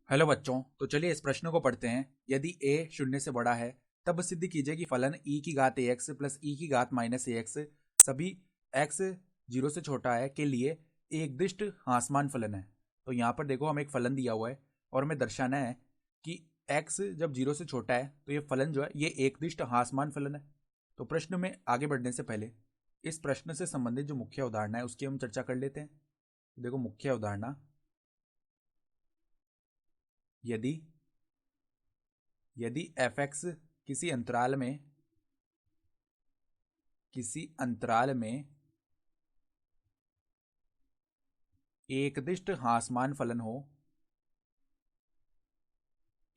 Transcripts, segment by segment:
Hello बच्चों, तो चलिए इस प्रश्न को पढ़ते हैं। यदि a शून्य से बड़ा है तब सिद्ध कीजिए कि फलन e की घात ax प्लस e की घात माइनस ax सभी x 0 से छोटा है के लिए एक दिष्ट हाँसमान फलन है। तो यहाँ पर देखो, हमें एक फलन दिया हुआ है और हमें दर्शाना है कि x जब 0 से छोटा है तो ये फलन जो है ये एक दिष्ट हाँसमान फलन है। तो प्रश्न में आगे बढ़ने से पहले इस प्रश्न से संबंधित जो मुख्य उदाहरण है उसकी हम चर्चा कर लेते हैं। देखो, मुख्य उदाहरण, यदि यदि fx किसी अंतराल में एकदिष्ट हाँसमान फलन हो,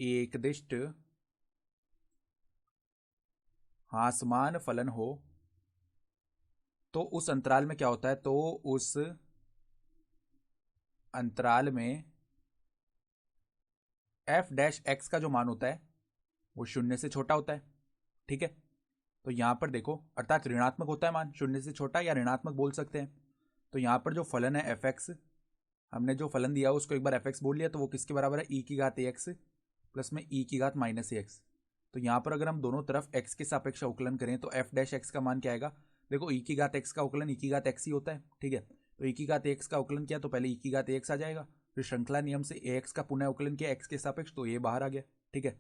एकदिष्ट हाँसमान फलन हो, तो उस अंतराल में क्या होता है? तो उस अंतराल में f डैश x का जो मान होता है वो शून्य से छोटा होता है। ठीक है, तो यहां पर देखो, अर्थात ऋणात्मक होता है मान, शून्य से छोटा या ऋणात्मक बोल सकते हैं। तो यहां पर जो फलन है fx, हमने जो फलन दिया उसको एक बार fx बोल लिया, तो वो किसके बराबर है? e की घात ax प्लस में e की घात माइनस ax। तो यहाँ पर अगर हम दोनों तरफ x के सापेक्ष अवकलन करें तो f डैश x का मान क्या आएगा? देखो, e की घात x का अवकलन e की घात x ही होता है। ठीक है, तो e की घात x का अवकलन किया तो पहले e की घात ax आ जाएगा, फिर श्रृंखला नियम से ax का पुनः अवकलन किया x के सापेक्ष, तो ये बाहर आ गया। ठीक है,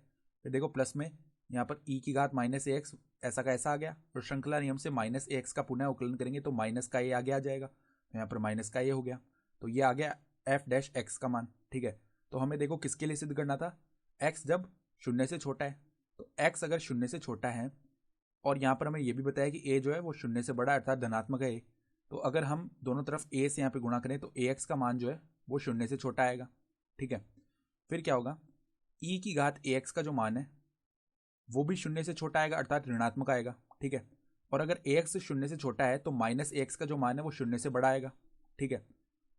फिर देखो प्लस में यहाँ पर e की घात माइनस ax ऐसा का ऐसा आ गया, फिर श्रृंखला नियम से माइनस ax का पुनः अवकलन करेंगे तो माइनस का ये आगे आ जाएगा, तो यहाँ पर माइनस का ये हो गया, तो ये आ गया f डैश x का मान। ठीक है, तो हमें देखो किसके लिए सिद्ध करना था? x जब शून्य से छोटा है, तो x अगर शून्य से छोटा है और यहाँ पर हमें यह भी बताया कि a जो है वो शून्य से बड़ा अर्थात धनात्मक है, तो अगर हम दोनों तरफ a से यहाँ पे गुणा करें तो ax का मान जो है वो शून्य से छोटा आएगा। ठीक है, फिर क्या होगा? e की घात ax का जो मान है वो भी शून्य से छोटा आएगा अर्थात ऋणात्मक आएगा। ठीक है, और अगर ax शून्य से छोटा है तो माइनस ax का जो मान है वो शून्य से बड़ा आएगा। ठीक है,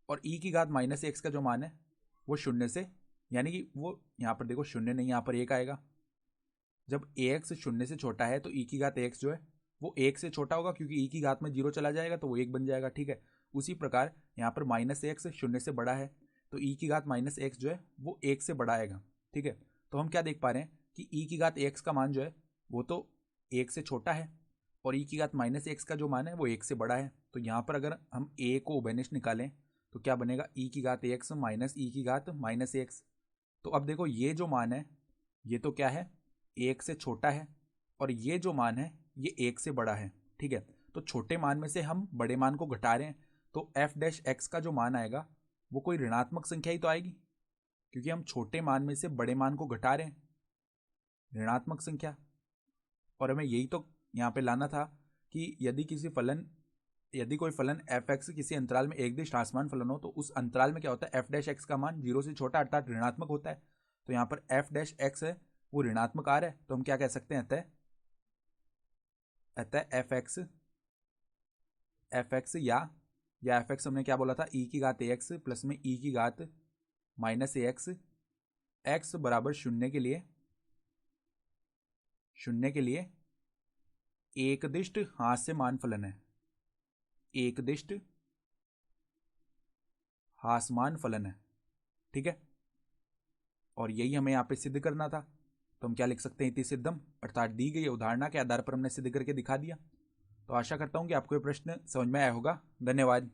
और e की घात माइनस एक्स का जो मान है वो शून्य से, यानी कि वो यहाँ पर देखो शून्य नहीं, यहाँ पर एक आएगा। जब ax शून्य से छोटा है तो e की घात x जो है वो एक से छोटा होगा, क्योंकि e की घात में जीरो चला जाएगा तो वो एक बन जाएगा। ठीक है, उसी प्रकार यहाँ पर माइनस एक्स शून्य से बड़ा है तो e की घात माइनस एक्स जो है वो एक से बड़ा आएगा। ठीक है, तो हम क्या देख पा रहे हैं कि e की घात x का मान जो है वो तो एक से छोटा है और e की घात माइनस एक्स का जो मान है वो एक से बड़ा है। तो यहाँ पर अगर हम a को उभयनिष्ठ निकालें तो क्या बनेगा? e की घात x माइनस e की घात माइनस एक्स। तो अब देखो, ये जो मान है ये तो क्या है? एक से छोटा है, और ये जो मान है ये एक से बड़ा है। ठीक है, तो छोटे मान में से हम बड़े मान को घटा रहे हैं, तो f डैश x का जो मान आएगा वो कोई ऋणात्मक संख्या ही तो आएगी, क्योंकि हम छोटे मान में से बड़े मान को घटा रहे हैं, ऋणात्मक संख्या। और हमें यही तो यहाँ पे लाना था कि यदि कोई फलन f(x) किसी अंतराल में एक दिष्ट हाँसमान फलन हो तो उस अंतराल में क्या होता है? f डैश x का मान 0 से छोटा अर्थात ऋणात्मक होता है। तो यहाँ पर f डैश x है वो ऋणात्मक आ रहा है, तो हम क्या कह सकते हैं? अतः fx या fx हमने क्या बोला था? e की घात ax प्लस में e की घात माइनस ax, x बराबर शून्य के लिए एकदिष्ट हास्यमान फलन है, एकदिष्ट हास्यमान फलन है। ठीक है, और यही हमें यहाँ पे सिद्ध करना था, तो हम क्या लिख सकते हैं? इति सिद्धम, अर्थात दी गई उदाहरणा के आधार पर हमने सिद्ध करके दिखा दिया। तो आशा करता हूँ कि आपको ये प्रश्न समझ में आया होगा। धन्यवाद।